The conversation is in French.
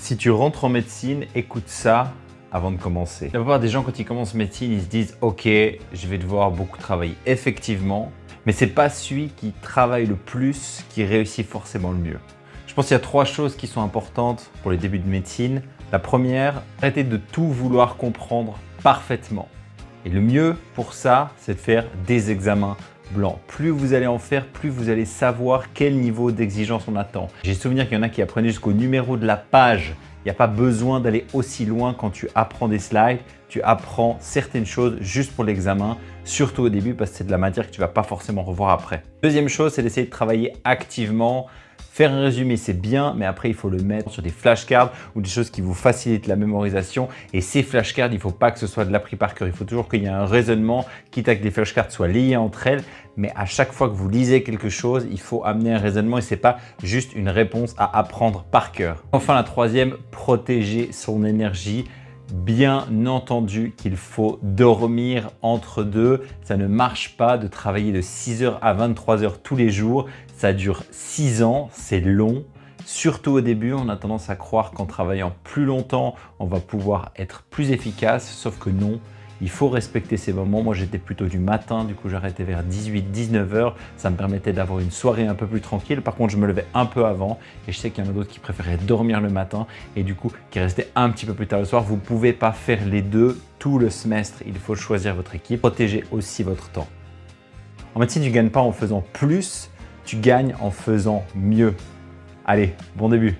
Si tu rentres en médecine, écoute ça avant de commencer. La plupart des gens, quand ils commencent médecine, ils se disent « Ok, je vais devoir beaucoup travailler. » Effectivement, mais ce n'est pas celui qui travaille le plus qui réussit forcément le mieux. Je pense qu'il y a 3 choses qui sont importantes pour les débuts de médecine. La première, arrêtez de tout vouloir comprendre parfaitement. Et le mieux pour ça, c'est de faire des examens blancs. Plus vous allez en faire, plus vous allez savoir quel niveau d'exigence on attend. J'ai souvenir qu'il y en a qui apprenaient jusqu'au numéro de la page. Il n'y a pas besoin d'aller aussi loin quand tu apprends des slides. Tu apprends certaines choses juste pour l'examen, surtout au début parce que c'est de la matière que tu ne vas pas forcément revoir après. Deuxième chose, c'est d'essayer de travailler activement. Faire un résumé, c'est bien, mais après, il faut le mettre sur des flashcards ou des choses qui vous facilitent la mémorisation. Et ces flashcards, il ne faut pas que ce soit de l'appris par cœur. Il faut toujours qu'il y ait un raisonnement, quitte à que les flashcards soient liés entre elles. Mais à chaque fois que vous lisez quelque chose, il faut amener un raisonnement et ce n'est pas juste une réponse à apprendre par cœur. Enfin, la troisième, protéger son énergie. Bien entendu qu'il faut dormir entre deux. Ça ne marche pas de travailler de 6h à 23h tous les jours. Ça dure 6 ans, c'est long. Surtout au début, on a tendance à croire qu'en travaillant plus longtemps, on va pouvoir être plus efficace, sauf que non. Il faut respecter ces moments. Moi, j'étais plutôt du matin, du coup, j'arrêtais vers 18-19h. Ça me permettait d'avoir une soirée un peu plus tranquille. Par contre, je me levais un peu avant et je sais qu'il y en a d'autres qui préféraient dormir le matin et du coup, qui restaient un petit peu plus tard le soir. Vous ne pouvez pas faire les deux tout le semestre. Il faut choisir votre équipe. Protégez aussi votre temps. En médecine, tu ne gagnes pas en faisant plus, tu gagnes en faisant mieux. Allez, bon début!